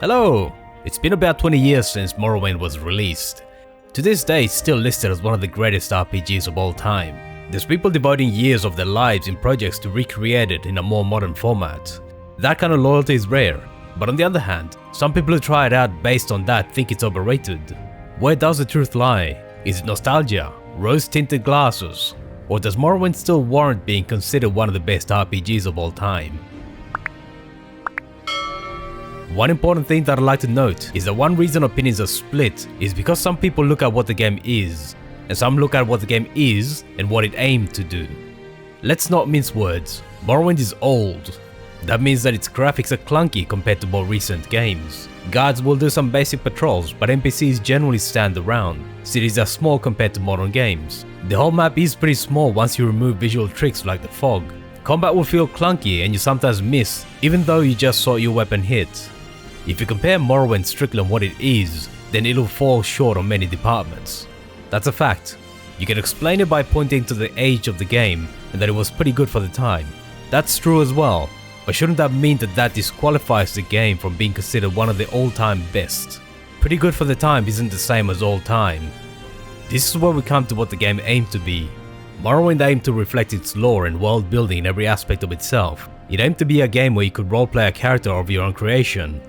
Hello! It's been about 20 years since Morrowind was released. To this day, it's still listed as one of the greatest RPGs of all time. There's people devoting years of their lives in projects to recreate it in a more modern format. That kind of loyalty is rare, but on the other hand, some people who try it out based on that think it's overrated. Where does the truth lie? Is it nostalgia, rose-tinted glasses, or does Morrowind still warrant being considered one of the best RPGs of all time? One important thing that I'd like to note is that one reason opinions are split is because some people look at what the game is, and some look at what the game is and what it aimed to do. Let's not mince words, Morrowind is old. That means that its graphics are clunky compared to more recent games. Guards will do some basic patrols, but NPCs generally stand around. Cities are small compared to modern games. The whole map is pretty small once you remove visual tricks like the fog. Combat will feel clunky and you sometimes miss, even though you just saw your weapon hit. If you compare Morrowind strictly on what it is, then it'll fall short on many departments. That's a fact. You can explain it by pointing to the age of the game and that it was pretty good for the time. That's true as well, but shouldn't that mean that disqualifies the game from being considered one of the all-time best? Pretty good for the time isn't the same as all-time. This is where we come to what the game aimed to be. Morrowind aimed to reflect its lore and world building in every aspect of itself. It aimed to be a game where you could roleplay a character of your own creation.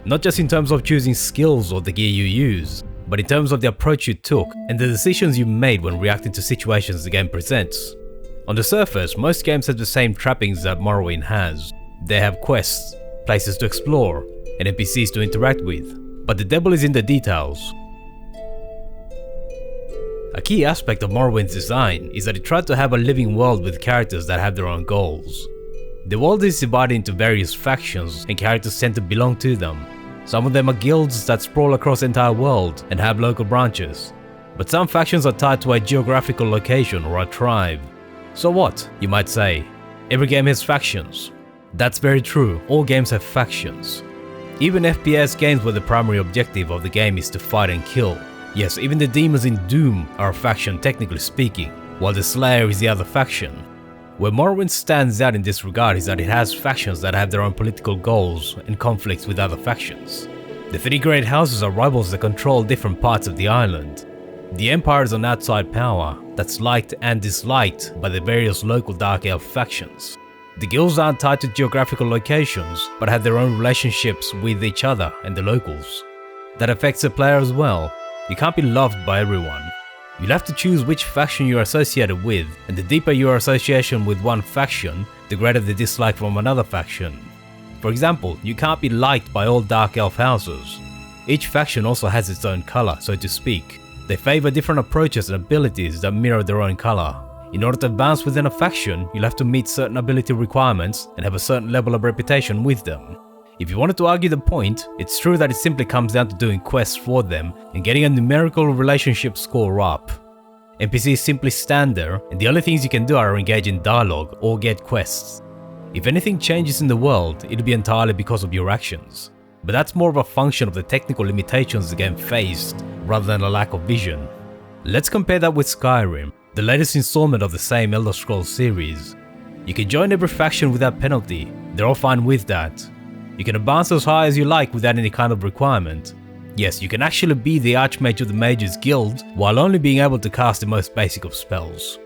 Not just in terms of choosing skills or the gear you use, but in terms of the approach you took and the decisions you made when reacting to situations the game presents. On the surface, most games have the same trappings that Morrowind has. They have quests, places to explore, and NPCs to interact with, but the devil is in the details. A key aspect of Morrowind's design is that it tried to have a living world with characters that have their own goals. The world is divided into various factions and characters tend to belong to them. Some of them are guilds that sprawl across the entire world and have local branches, but some factions are tied to a geographical location or a tribe. So what, you might say? Every game has factions. That's very true, all games have factions. Even FPS games where the primary objective of the game is to fight and kill. Yes, even the demons in Doom are a faction technically speaking, while the Slayer is the other faction. Where Morrowind stands out in this regard is that it has factions that have their own political goals and conflicts with other factions. The three great houses are rivals that control different parts of the island. The Empire is an outside power that's liked and disliked by the various local Dark Elf factions. The guilds aren't tied to geographical locations, but have their own relationships with each other and the locals. That affects the player as well. You can't be loved by everyone. You'll have to choose which faction you're associated with, and the deeper your association with one faction, the greater the dislike from another faction. For example, you can't be liked by all Dark Elf houses. Each faction also has its own color, so to speak. They favor different approaches and abilities that mirror their own color. In order to advance within a faction, you'll have to meet certain ability requirements and have a certain level of reputation with them. If you wanted to argue the point, it's true that it simply comes down to doing quests for them and getting a numerical relationship score up. NPCs simply stand there, and the only things you can do are engage in dialogue or get quests. If anything changes in the world, it'll be entirely because of your actions. But that's more of a function of the technical limitations the game faced, rather than a lack of vision. Let's compare that with Skyrim, the latest installment of the same Elder Scrolls series. You can join every faction without penalty, they're all fine with that. You can advance as high as you like without any kind of requirement. Yes, you can actually be the Archmage of the Mages Guild while only being able to cast the most basic of spells.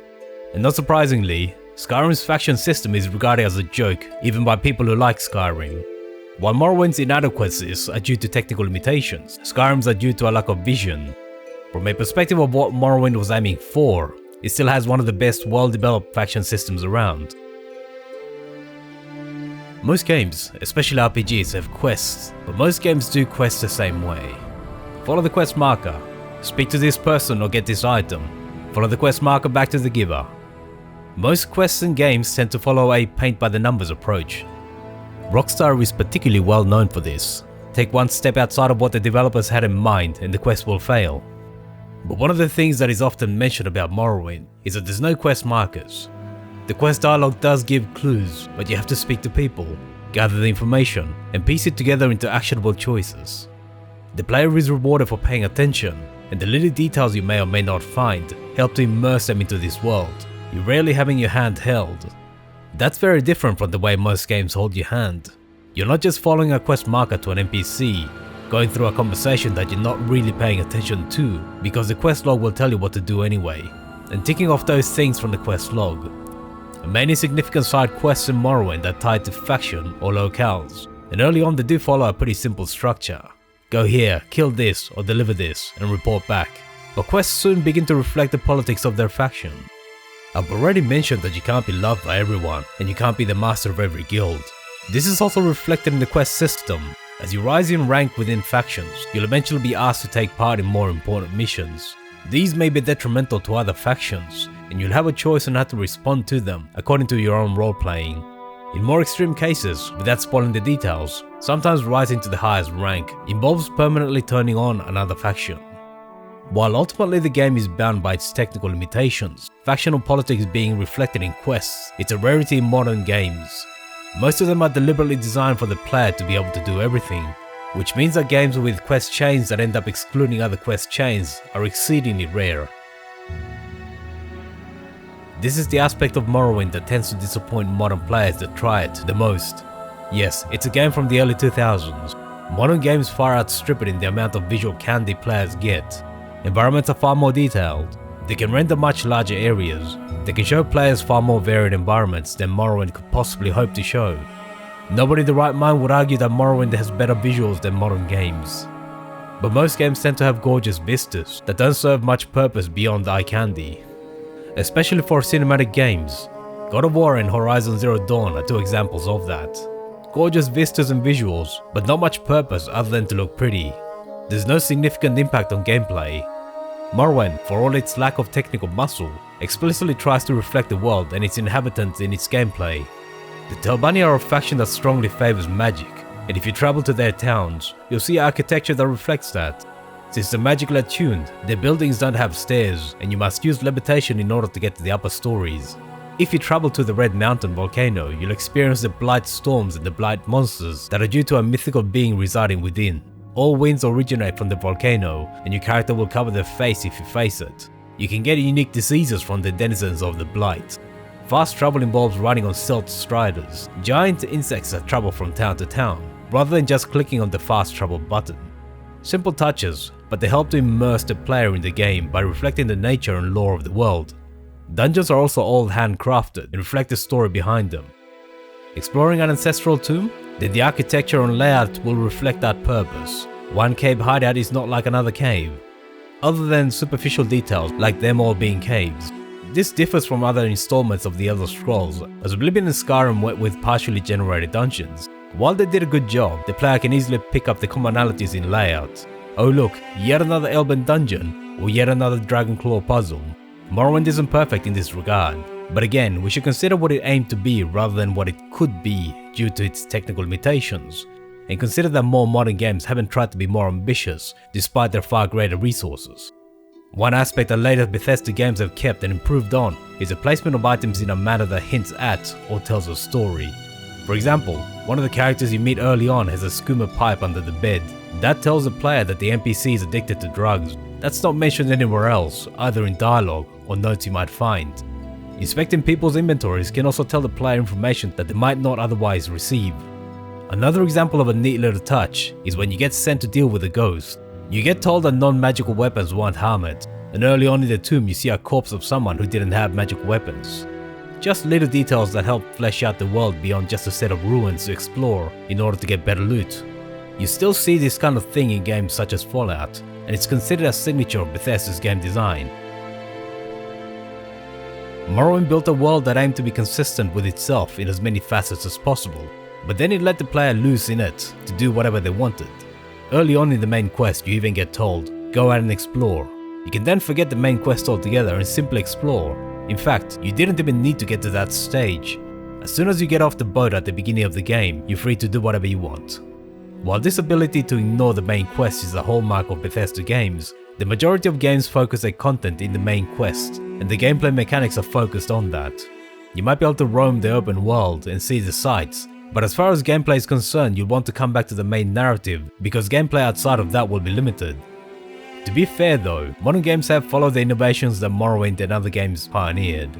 And not surprisingly, Skyrim's faction system is regarded as a joke even by people who like Skyrim. While Morrowind's inadequacies are due to technical limitations, Skyrim's are due to a lack of vision. From a perspective of what Morrowind was aiming for, it still has one of the best well-developed faction systems around. Most games, especially RPGs, have quests, but most games do quests the same way. Follow the quest marker, speak to this person or get this item, follow the quest marker back to the giver. Most quests and games tend to follow a paint-by-the-numbers approach. Rockstar is particularly well known for this. Take one step outside of what the developers had in mind and the quest will fail. But one of the things that is often mentioned about Morrowind is that there's no quest markers. The quest dialogue does give clues, but you have to speak to people, gather the information, and piece it together into actionable choices. The player is rewarded for paying attention, and the little details you may or may not find help to immerse them into this world. You're rarely having your hand held. That's very different from the way most games hold your hand. You're not just following a quest marker to an NPC, going through a conversation that you're not really paying attention to because the quest log will tell you what to do anyway, and ticking off those things from the quest log. Many significant side quests in Morrowind are tied to faction or locales, and early on they do follow a pretty simple structure. Go here, kill this, or deliver this, and report back. But quests soon begin to reflect the politics of their faction. I've already mentioned that you can't be loved by everyone, and you can't be the master of every guild. This is also reflected in the quest system. As you rise in rank within factions, you'll eventually be asked to take part in more important missions. These may be detrimental to other factions, and you'll have a choice on how to respond to them according to your own role-playing. In more extreme cases, without spoiling the details, sometimes rising to the highest rank involves permanently turning on another faction. While ultimately the game is bound by its technical limitations, factional politics being reflected in quests, it's a rarity in modern games. Most of them are deliberately designed for the player to be able to do everything, which means that games with quest chains that end up excluding other quest chains are exceedingly rare. This is the aspect of Morrowind that tends to disappoint modern players that try it the most. Yes, it's a game from the early 2000s. Modern games far outstrip it in the amount of visual candy players get. Environments are far more detailed. They can render much larger areas. They can show players far more varied environments than Morrowind could possibly hope to show. Nobody in the right mind would argue that Morrowind has better visuals than modern games. But most games tend to have gorgeous vistas that don't serve much purpose beyond eye candy. Especially for cinematic games. God of War and Horizon Zero Dawn are two examples of that. Gorgeous vistas and visuals, but not much purpose other than to look pretty. There's no significant impact on gameplay. Morrowind, for all its lack of technical muscle, explicitly tries to reflect the world and its inhabitants in its gameplay. The Telbani are a faction that strongly favors magic, and if you travel to their towns, you'll see architecture that reflects that. Since they're magically attuned, their buildings don't have stairs, and you must use levitation in order to get to the upper stories. If you travel to the Red Mountain volcano, you'll experience the Blight storms and the Blight monsters that are due to a mythical being residing within. All winds originate from the volcano, and your character will cover their face if you face it. You can get unique diseases from the denizens of the Blight. Fast travel involves riding on stealth striders, giant insects that travel from town to town, rather than just clicking on the fast travel button. Simple touches, but they help to immerse the player in the game by reflecting the nature and lore of the world. Dungeons are also all handcrafted and reflect the story behind them. Exploring an ancestral tomb? Then the architecture and layout will reflect that purpose. One cave hideout is not like another cave, other than superficial details like them all being caves. This differs from other installments of the Elder Scrolls, as Oblivion and Skyrim went with partially generated dungeons. While they did a good job, the player can easily pick up the commonalities in layout. Oh look, yet another Elven dungeon, or yet another Dragonclaw puzzle. Morrowind isn't perfect in this regard, but again, we should consider what it aimed to be rather than what it could be due to its technical limitations, and consider that more modern games haven't tried to be more ambitious despite their far greater resources. One aspect that later Bethesda games have kept and improved on is the placement of items in a manner that hints at or tells a story. For example, one of the characters you meet early on has a skooma pipe under the bed. That tells the player that the NPC is addicted to drugs. That's not mentioned anywhere else, either in dialogue or notes you might find. Inspecting people's inventories can also tell the player information that they might not otherwise receive. Another example of a neat little touch is when you get sent to deal with a ghost. You get told that non-magical weapons won't harm it, and early on in the tomb you see a corpse of someone who didn't have magic weapons. Just little details that help flesh out the world beyond just a set of ruins to explore in order to get better loot. You still see this kind of thing in games such as Fallout, and it's considered a signature of Bethesda's game design. Morrowind built a world that aimed to be consistent with itself in as many facets as possible, but then it let the player loose in it to do whatever they wanted. Early on in the main quest you even get told, go out and explore. You can then forget the main quest altogether and simply explore. In fact, you didn't even need to get to that stage. As soon as you get off the boat at the beginning of the game, you're free to do whatever you want. While this ability to ignore the main quest is a hallmark of Bethesda games, the majority of games focus their content in the main quest, and the gameplay mechanics are focused on that. You might be able to roam the open world and see the sights, but as far as gameplay is concerned, you'll want to come back to the main narrative because gameplay outside of that will be limited. To be fair though, modern games have followed the innovations that Morrowind and other games pioneered.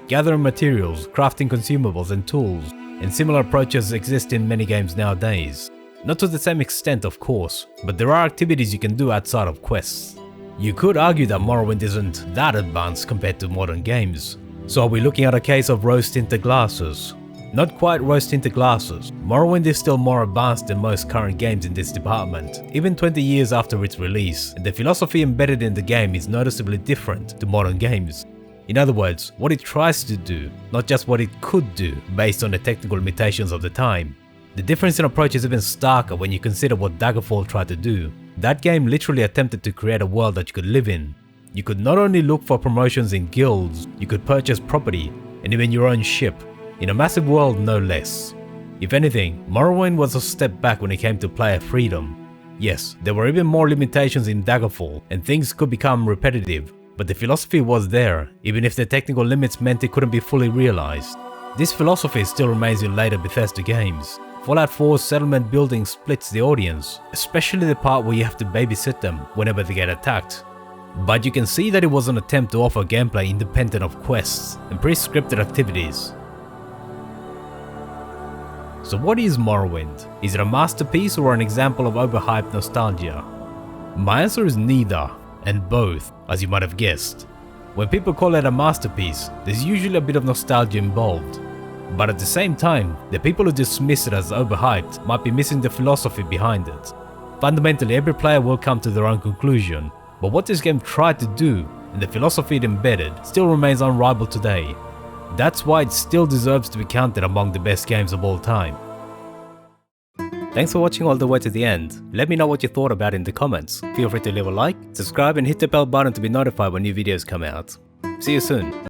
gathering materials, crafting consumables and tools, and similar approaches exist in many games nowadays. Not to the same extent of course, but there are activities you can do outside of quests. You could argue that Morrowind isn't that advanced compared to modern games. So are we looking at a case of rose-tinted glasses? Not quite rose-tinted glasses. Morrowind is still more advanced than most current games in this department, even 20 years after its release, and the philosophy embedded in the game is noticeably different to modern games. In other words, what it tries to do, not just what it could do based on the technical limitations of the time. The difference in approach is even starker when you consider what Daggerfall tried to do. That game literally attempted to create a world that you could live in. You could not only look for promotions in guilds, you could purchase property, and even your own ship, in a massive world no less. If anything, Morrowind was a step back when it came to player freedom. Yes, there were even more limitations in Daggerfall, and things could become repetitive, but the philosophy was there, even if the technical limits meant it couldn't be fully realized. This philosophy still remains in later Bethesda games. Fallout 4's settlement building splits the audience, especially the part where you have to babysit them whenever they get attacked. But you can see that it was an attempt to offer gameplay independent of quests and pre-scripted activities. So what is Morrowind? Is it a masterpiece or an example of overhyped nostalgia? My answer is neither, and both, as you might have guessed. When people call it a masterpiece, there's usually a bit of nostalgia involved. But at the same time, the people who dismiss it as overhyped might be missing the philosophy behind it. Fundamentally, every player will come to their own conclusion, but what this game tried to do, and the philosophy it embedded, still remains unrivaled today. That's why it still deserves to be counted among the best games of all time. Thanks for watching all the way to the end. Let me know what you thought about it in the comments. Feel free to leave a like, subscribe and hit the bell button to be notified when new videos come out. See you soon.